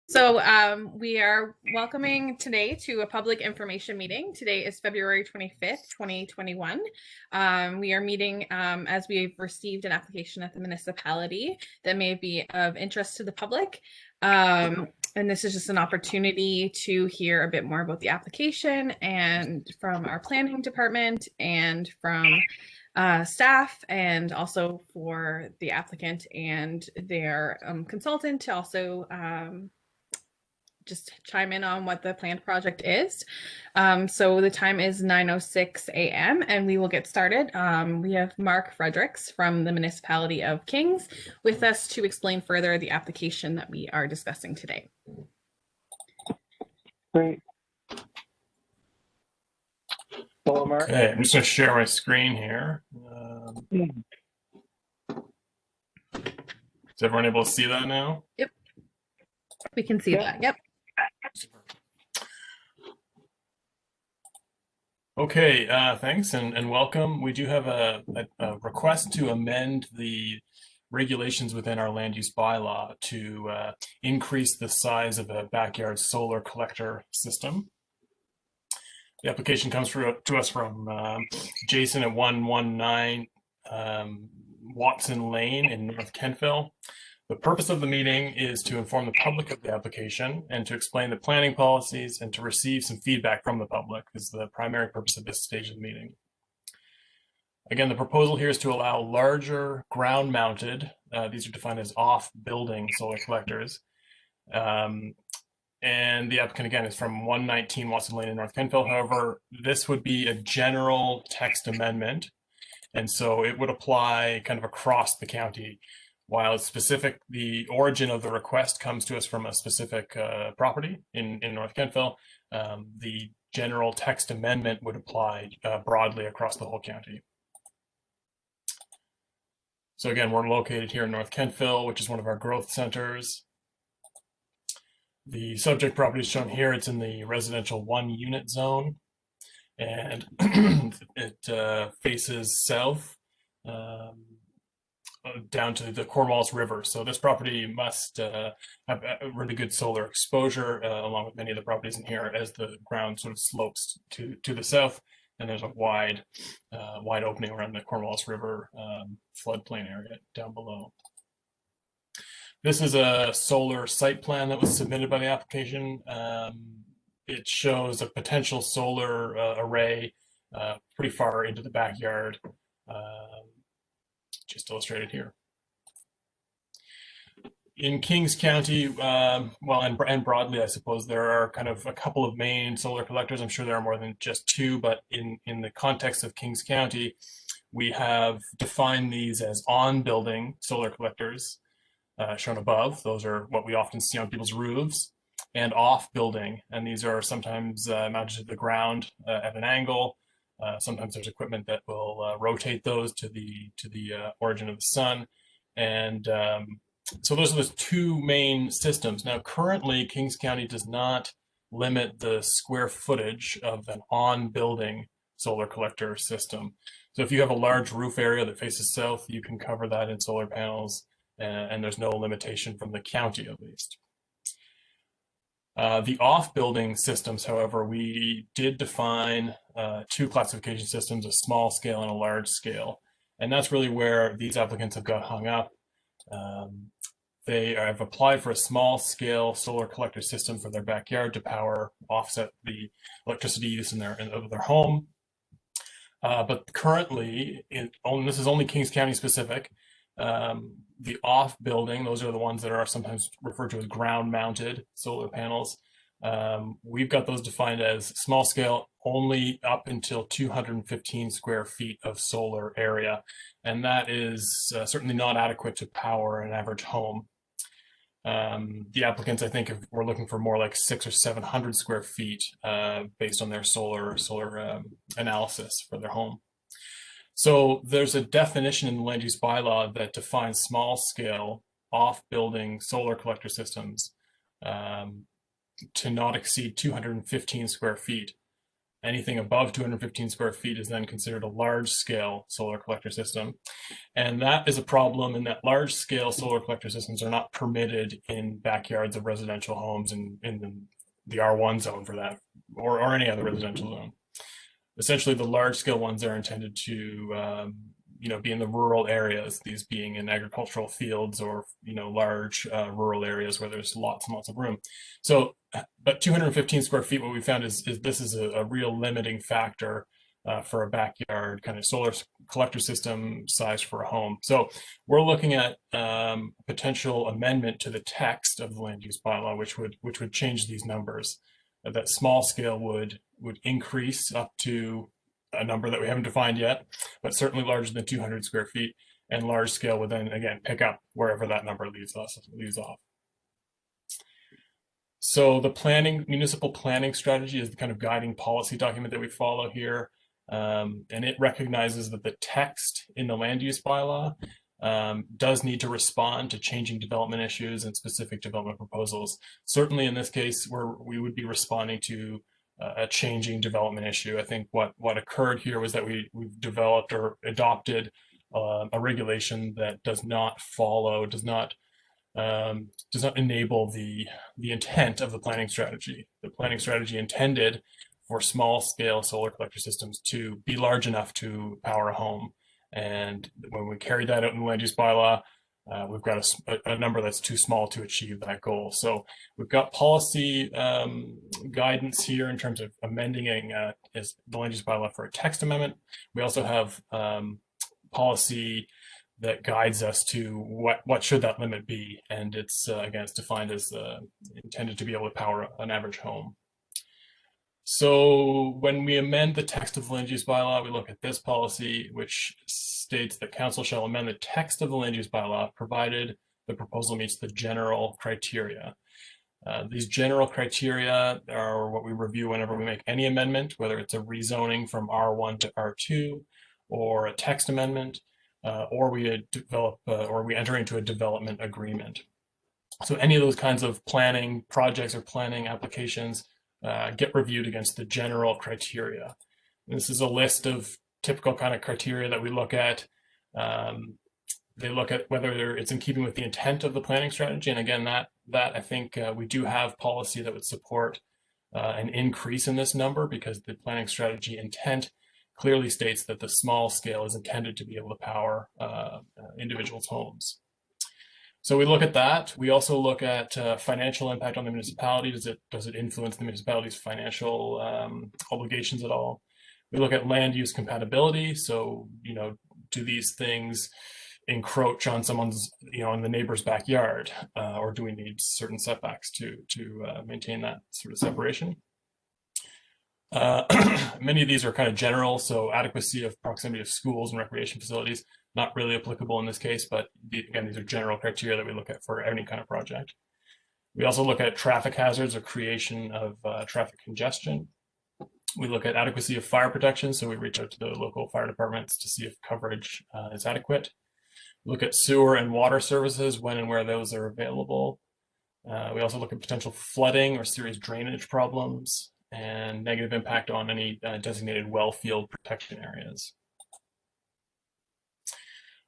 So we are welcoming today to a public information meeting. Today is February 25th, 2021. We are meeting as we've received an application at the municipality that may be of interest to the public. And this is just an opportunity to hear a bit more about the application and from our planning department and from staff, and also for the applicant and their consultant to also just chime in on what the planned project is. So the time is 9:06 a.m. and we will get started. We have Mark Fredericks from the Municipality of Kings with us to explain further the application that we are discussing today. Great. Hello, Mark. Okay, I'm just going to share my screen here. Is everyone able to see that now? Yep, we can see that. Yep. Okay, thanks and welcome. We do have a request to amend the regulations within our land use bylaw to increase the size of a backyard solar collector system. The application comes to us from Jason at 119 Watson Lane in North Kentville. The purpose of the meeting is to inform the public of the application and to explain the planning policies and to receive some feedback from the public is the primary purpose of this stage of the meeting. Again, the proposal here is to allow larger ground-mounted, these are defined as off-building solar collectors. And the applicant, again, is from 119 Watson Lane in North Kentville. However, this would be a general text amendment. And so it would apply kind of across the county. While it's specific, the origin of the request comes to us from a specific property in North Kentville. The general text amendment would apply broadly across the whole county. So again, we're located here in North Kentville, which is one of our growth centers. The subject property is shown here. It's in the residential 1-unit zone, and it faces south down to the Cornwallis River. So this property must have a really good solar exposure, along with many of the properties in here, as the ground sort of slopes to the south, and there's a wide opening around the Cornwallis River floodplain area down below. This is a solar site plan that was submitted by the application. It shows a potential solar array pretty far into the backyard, just illustrated here. In Kings County, well, and broadly, I suppose, there are kind of a couple of main solar collectors. I'm sure there are more than just two, but in the context of Kings County, we have defined these as on-building solar collectors, shown above. Those are what we often see on people's roofs, and off-building, and these are sometimes mounted to the ground at an angle. Sometimes there's equipment that will rotate those to the origin of the sun, and so those are the two main systems. Now, currently, Kings County does not limit the square footage of an on-building solar collector system. So if you have a large roof area that faces south, you can cover that in solar panels, and there's no limitation from the county, at least. The off-building systems, however, we did define two classification systems, a small scale and a large scale. And that's really where these applicants have got hung up. They have applied for a small scale solar collector system for their backyard to offset the electricity use in their home. But currently, this is only Kings County specific. The off-building, those are the ones that are sometimes referred to as ground-mounted solar panels. We've got those defined as small scale only up until 215 square feet of solar area. And that is certainly not adequate to power an average home. The applicants, I think, were looking for more like 600 or 700 square feet based on their solar analysis for their home. So there's a definition in the land use bylaw that defines small scale off-building solar collector systems to not exceed 215 square feet. Anything above 215 square feet is then considered a large-scale solar collector system. And that is a problem in that large-scale solar collector systems are not permitted in backyards of residential homes in the R1 zone for that, or any other residential zone. Essentially, the large-scale ones are intended to be in the rural areas, these being in agricultural fields or large rural areas where there's lots and lots of room. So, but 215 square feet, what we found is this is a real limiting factor for a backyard kind of solar collector system size for a home. So we're looking at potential amendment to the text of the land use bylaw, which would change these numbers. That small scale would increase up to a number that we haven't defined yet, but certainly larger than 200 square feet, and large scale would then again pick up wherever that number leaves off. So the municipal planning strategy is the kind of guiding policy document that we follow here. And it recognizes that the text in the land use bylaw does need to respond to changing development issues and specific development proposals. Certainly in this case, we would be responding to a changing development issue. I think what occurred here was that we've developed or adopted a regulation that does not enable the intent of the planning strategy. The planning strategy intended for small scale solar collector systems to be large enough to power a home. And when we carry that out in the land use bylaw, we've got a number that's too small to achieve that goal. So we've got policy guidance here in terms of amending the land use bylaw for a text amendment. We also have policy that guides us to what should that limit be. And it's again, it's defined as intended to be able to power an average home. So when we amend the text of the land use bylaw, we look at this policy, which states that council shall amend the text of the land use bylaw provided the proposal meets the general criteria. These general criteria are what we review whenever we make any amendment, whether it's a rezoning from R1 to R2 or a text amendment, or we enter into a development agreement. So any of those kinds of planning projects or planning applications get reviewed against the general criteria. And this is a list of typical kind of criteria that we look at. They look at whether it's in keeping with the intent of the planning strategy. And again, that I think we do have policy that would support an increase in this number, because the planning strategy intent clearly states that the small scale is intended to be able to power individuals' homes. So we look at that. We also look at financial impact on the municipality. Does it influence the municipality's financial obligations at all? We look at land use compatibility. So, do these things encroach on someone's, on the neighbor's backyard, or do we need certain setbacks to maintain that sort of separation? Many of these are kind of general, so adequacy of proximity of schools and recreation facilities, not really applicable in this case, but again, these are general criteria that we look at for any kind of project. We also look at traffic hazards or creation of traffic congestion. We look at adequacy of fire protection, so we reach out to the local fire departments to see if coverage is adequate. We look at sewer and water services, when and where those are available. We also look at potential flooding or serious drainage problems, and negative impact on any designated well field protection areas.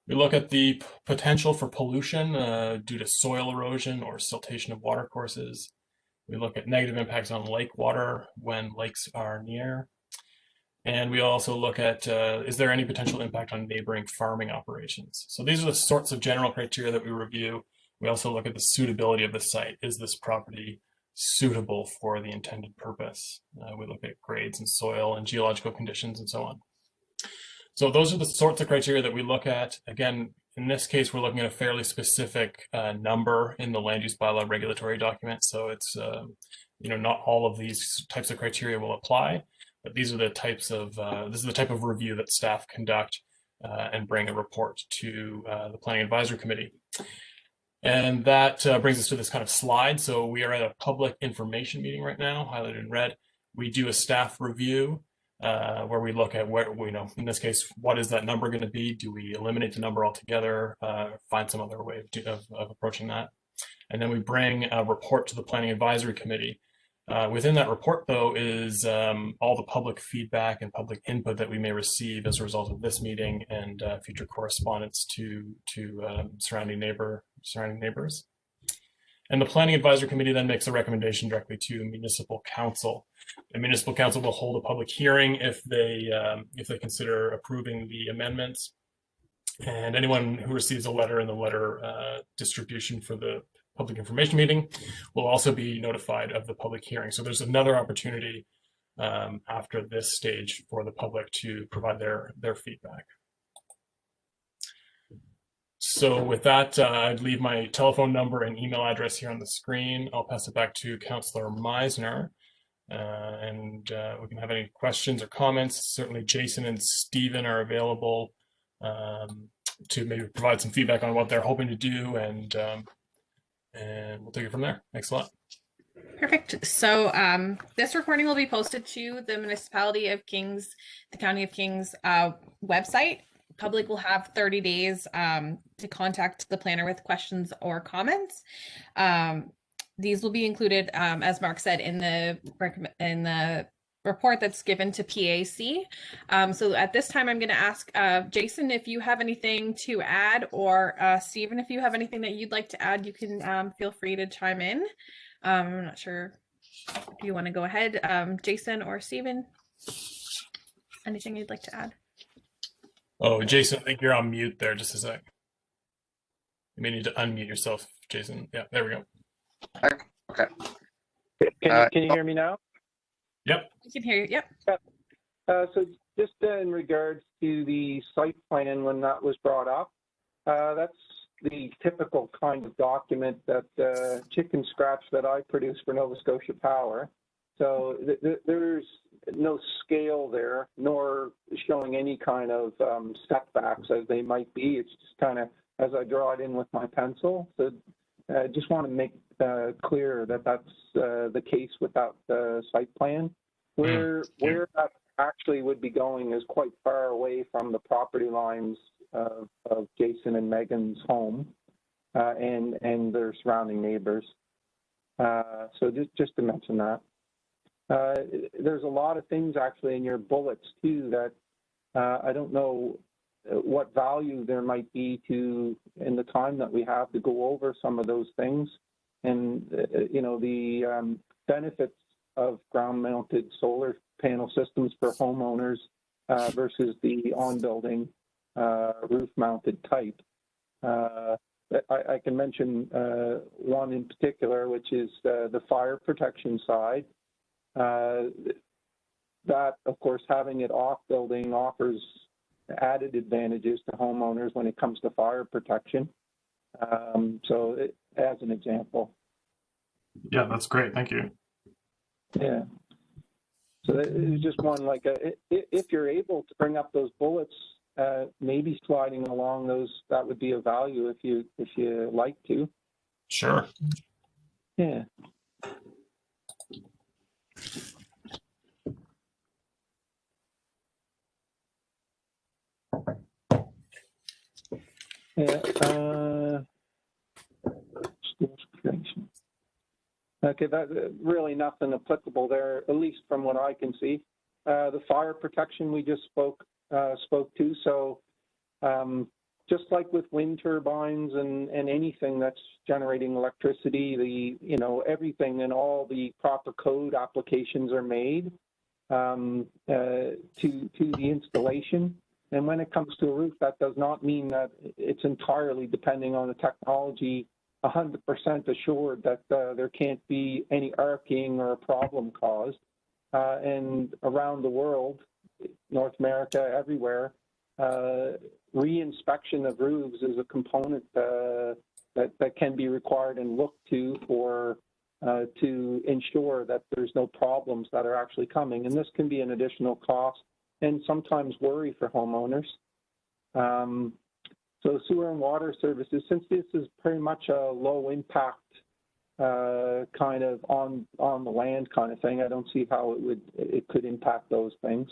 We look at the potential for pollution due to soil erosion or siltation of water courses. We look at negative impacts on lake water when lakes are near. And we also look at, is there any potential impact on neighboring farming operations? So these are the sorts of general criteria that we review. We also look at the suitability of the site. Is this property suitable for the intended purpose? We look at grades and soil and geological conditions and so on. So those are the sorts of criteria that we look at. Again, in this case, we're looking at a fairly specific number in the land use bylaw regulatory document. So it's, not all of these types of criteria will apply, but these are the types of, this is the type of review that staff conduct and bring a report to the Planning Advisory Committee. And that brings us to this kind of slide. So we are at a public information meeting right now, highlighted in red. We do a staff review where we look at where, in this case, what is that number going to be? Do we eliminate the number altogether, find some other way of approaching that? And then we bring a report to the Planning Advisory Committee. Within that report, though, is all the public feedback and public input that we may receive as a result of this meeting and future correspondence to surrounding neighbors. And the Planning Advisory Committee then makes a recommendation directly to Municipal Council. The Municipal Council will hold a public hearing if they consider approving the amendments. And anyone who receives a letter in the letter distribution for the public information meeting will also be notified of the public hearing. So there's another opportunity after this stage for the public to provide their feedback. So with that, I'd leave my telephone number and email address here on the screen. I'll pass it back to Councillor Meisner, and we can have any questions or comments. Certainly Jason and Stephen are available to maybe provide some feedback on what they're hoping to do, and we'll take it from there. Thanks a lot. Perfect. So this recording will be posted to the Municipality of Kings, the County of Kings website. Public will have 30 days to contact the planner with questions or comments. These will be included, as Mark said, in the report that's given to PAC. So at this time, I'm going to ask Jason if you have anything to add, or Stephen, if you have anything that you'd like to add, you can feel free to chime in. I'm not sure if you want to go ahead, Jason or Stephen. Anything you'd like to add? Oh, Jason, I think you're on mute there. Just a sec. You may need to unmute yourself, Jason. Yeah, there we go. Okay. Can you hear me now? Yep. We can hear you. Yep. So just in regards to the site plan, when that was brought up, that's the typical kind of document that chicken scratch that I produce for Nova Scotia Power. So there's no scale there, nor showing any kind of setbacks as they might be. It's just kind of as I draw it in with my pencil. So I just want to make clear that that's the case with that site plan. Where that actually would be going is quite far away from the property lines of Jason and Megan's home and their surrounding neighbors. So just to mention that. There's a lot of things actually in your bullets too that I don't know what value there might be to in the time that we have to go over some of those things, and you know, the benefits of ground-mounted solar panel systems for homeowners versus the on-building roof-mounted type. I can mention one in particular, which is the fire protection side. That, of course, having it off-building offers added advantages to homeowners when it comes to fire protection. So as an example. Yeah, that's great. Thank you. Yeah. So it was just one, like, if you're able to bring up those bullets, maybe sliding along those, that would be of value if you like to. Sure. Yeah. Yeah. Okay, that really nothing applicable there, at least from what I can see. The fire protection we just spoke to. So just like with wind turbines and anything that's generating electricity, everything and all the proper code applications are made to the installation. And when it comes to a roof, that does not mean that it's entirely depending on the technology, 100% assured that there can't be any arcing or a problem caused. And around the world, North America, everywhere, re-inspection of roofs is a component that can be required and looked to for to ensure that there's no problems that are actually coming. And this can be an additional cost and sometimes worry for homeowners. So sewer and water services, since this is pretty much a low impact kind of on the land kind of thing, I don't see how it could impact those things.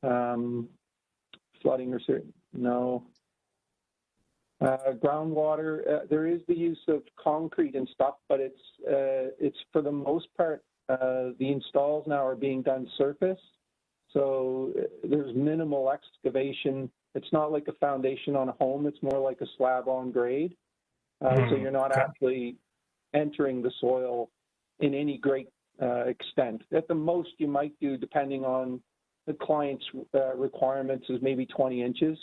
Flooding or no. Groundwater, there is the use of concrete and stuff, but it's for the most part, the installs now are being done surface. So there's minimal excavation. It's not like a foundation on a home. It's more like a slab on grade. So you're not actually entering the soil in any great extent. At the most you might do, depending on the client's requirements, is maybe 20 inches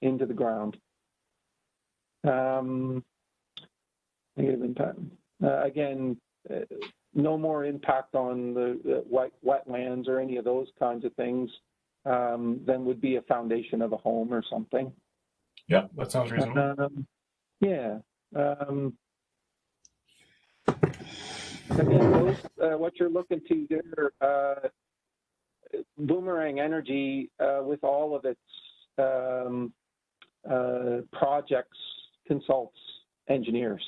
into the ground. Again, no more impact on the wetlands or any of those kinds of things than would be a foundation of a home or something. Yeah, that sounds reasonable. Yeah. Again, what you're looking to there, Boomerang Energy, with all of its projects, consults engineers,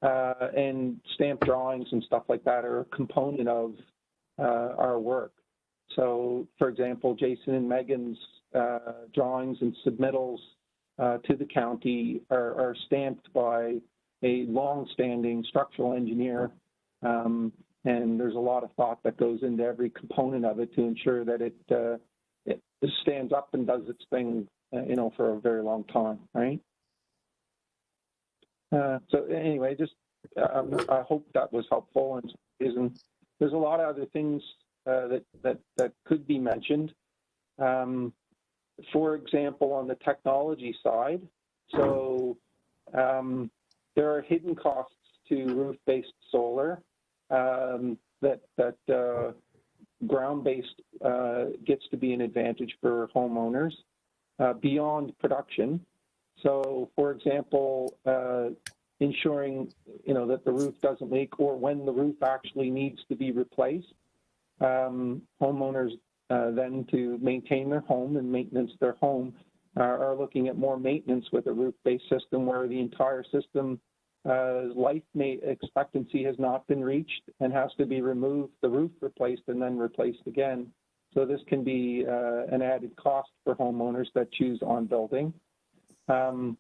and stamp drawings and stuff like that are a component of our work. So, for example, Jason and Megan's drawings and submittals to the county are stamped by a long-standing structural engineer, and there's a lot of thought that goes into every component of it to ensure that it stands up and does its thing, for a very long time, right? So anyway, just I hope that was helpful. And there's a lot of other things that could be mentioned. For example, on the technology side, so there are hidden costs to roof-based solar that ground-based gets to be an advantage for homeowners beyond production. So, for example, ensuring that the roof doesn't leak, or when the roof actually needs to be replaced, homeowners then to maintain their home and maintenance their home are looking at more maintenance with a roof-based system where the entire system life expectancy has not been reached and has to be removed, the roof replaced, and then replaced again. So this can be an added cost for homeowners that choose on building. On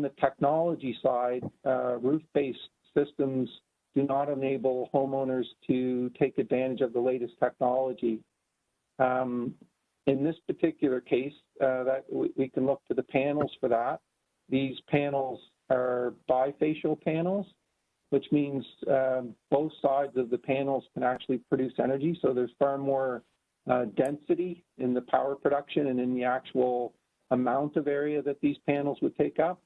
the technology side, roof-based systems do not enable homeowners to take advantage of the latest technology. In this particular case, that we can look to the panels for that. These panels are bifacial panels, which means both sides of the panels can actually produce energy. So there's far more density in the power production and in the actual amount of area that these panels would take up.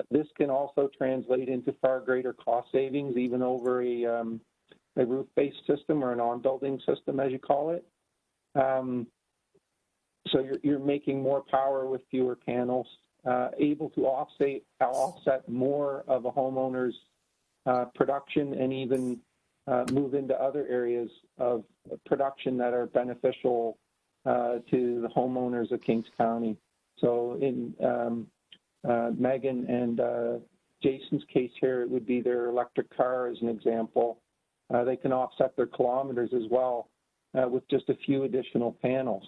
This can also translate into far greater cost savings, even over a roof-based system or an on-building system, as you call it. So you're making more power with fewer panels, able to offset more of a homeowner's production, and even move into other areas of production that are beneficial to the homeowners of Kings County. So in Megan and Jason's case here, it would be their electric car as an example. They can offset their kilometers as well with just a few additional panels,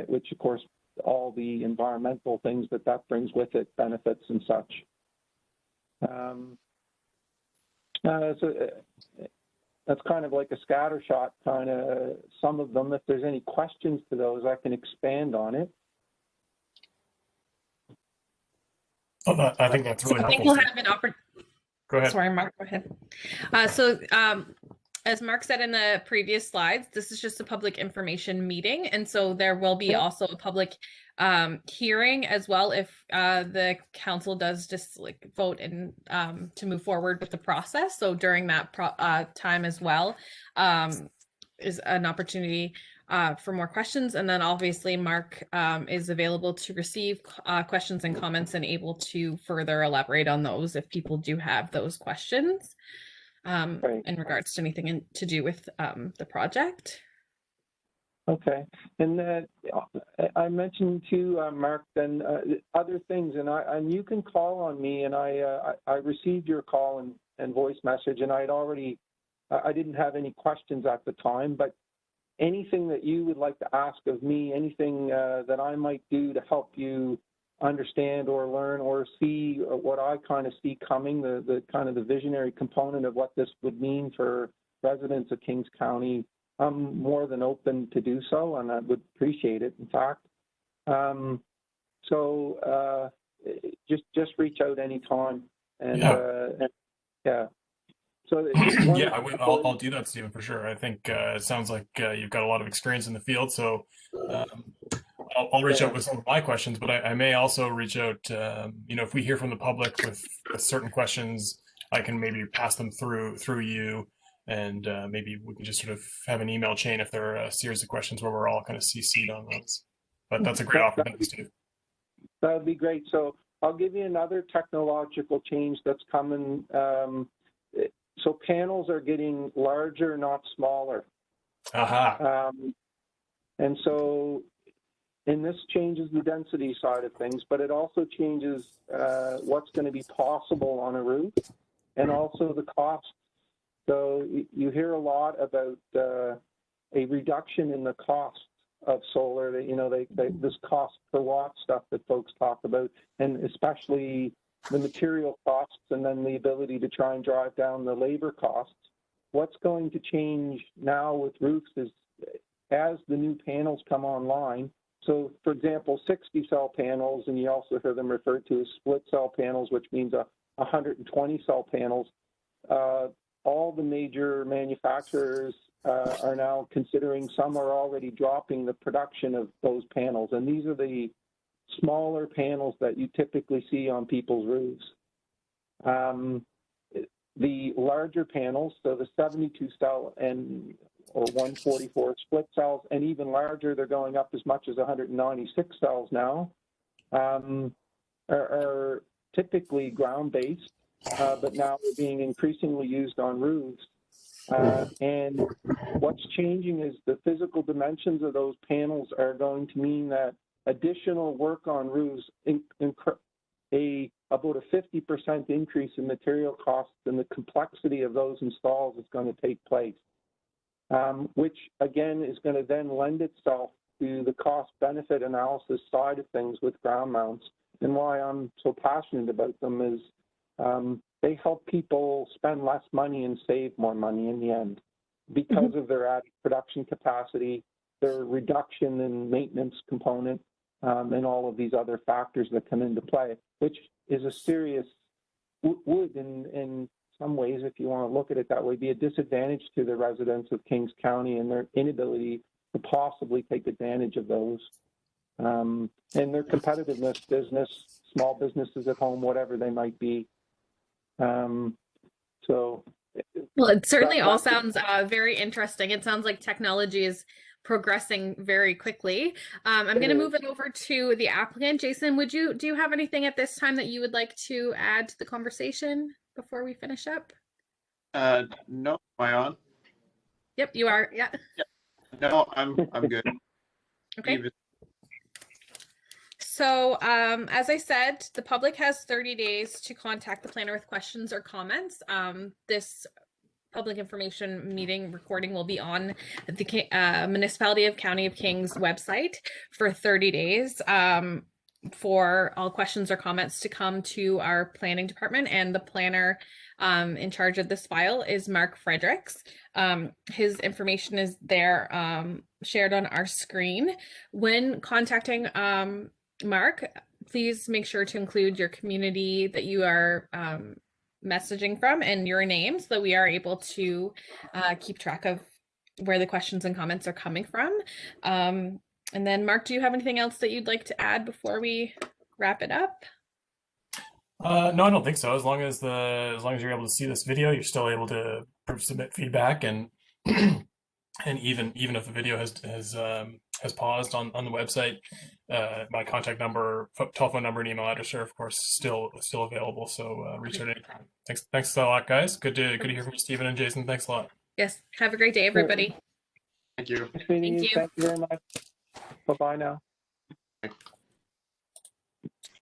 which of course all the environmental things that brings with it, benefits and such. So that's kind of like a scattershot, kind of some of them. If there's any questions to those, I can expand on it. Oh, I think that's really helpful. I think we'll have an opportunity. Go ahead. Sorry, Mark, go ahead. As Mark said in the previous slides, this is just a public information meeting. And so there will be also a public hearing as well if the council does just vote and to move forward with the process. So during that time as well is an opportunity for more questions. And then obviously Mark is available to receive questions and comments and able to further elaborate on those if people do have those questions in regards to anything to do with the project. Okay, and I mentioned to Mark then other things, and you can call on me, and I received your call and voice message, and I didn't have any questions at the time, but anything that you would like to ask of me, anything that I might do to help you understand or learn or see what I kind of see coming, the kind of the visionary component of what this would mean for residents of Kings County, I'm more than open to do so, and I would appreciate it, in fact. Just reach out anytime. And yeah. So yeah, I'll do that, Stephen, for sure. I think it sounds like you've got a lot of experience in the field, so I'll reach out with some of my questions, but I may also reach out, if we hear from the public with certain questions, I can maybe pass them through you, and maybe we can just sort of have an email chain if there are a series of questions where we're all kind of CC'd on those. But that's a great offer, thanks, Steve. That would be great. So I'll give you another technological change that's coming. So panels are getting larger, not smaller. Aha. And so, and this changes the density side of things, but it also changes what's going to be possible on a roof, and also the cost. So you hear a lot about a reduction in the cost of solar. This cost per watt stuff that folks talk about, and especially the material costs, and then the ability to try and drive down the labor costs. What's going to change now with roofs is as the new panels come online. So, for example, 60 cell panels, and you also hear them referred to as split cell panels, which means 120 cell panels. All the major manufacturers are now considering, some are already dropping the production of those panels, and these are the smaller panels that you typically see on people's roofs. The larger panels, so the 72 cell or 144 split cells, and even larger, they're going up as much as 196 cells now, are typically ground-based, but now they're being increasingly used on roofs. And what's changing is the physical dimensions of those panels are going to mean that additional work on roofs, about a 50% increase in material costs, and the complexity of those installs is going to take place, which again is going to then lend itself to the cost-benefit analysis side of things with ground mounts. And why I'm so passionate about them is they help people spend less money and save more money in the end because of their added production capacity, their reduction in maintenance component, and all of these other factors that come into play, which is a serious, would in some ways, if you want to look at it that way, be a disadvantage to the residents of Kings County and their inability to possibly take advantage of those. And their competitiveness, small businesses at home, whatever they might be. Well, it certainly all sounds very interesting. It sounds like technology is progressing very quickly. I'm going to move it over to the applicant. Jason, do you have anything at this time that you would like to add to the conversation before we finish up? No, am I on? Yep, you are. Yeah. No, I'm good. Okay. So, as I said, the public has 30 days to contact the planner with questions or comments. This public information meeting recording will be on the Municipality of County of Kings website for 30 days for all questions or comments to come to our planning department, and the planner in charge of this file is Mark Fredericks. His information is there shared on our screen. When contacting Mark, please make sure to include your community that you are messaging from and your name, so that we are able to keep track of where the questions and comments are coming from. And then, Mark, do you have anything else that you'd like to add before we wrap it up? No, I don't think so. As long as you're able to see this video, you're still able to submit feedback, and and even if the video has paused on the website, my contact number, telephone number, and email address are of course still available. So reach out anytime. Thanks a lot, guys. Good to hear from you, Stephen and Jason. Thanks a lot. Yes. Have a great day, everybody. Thank you. Thank you very much. Bye-bye now.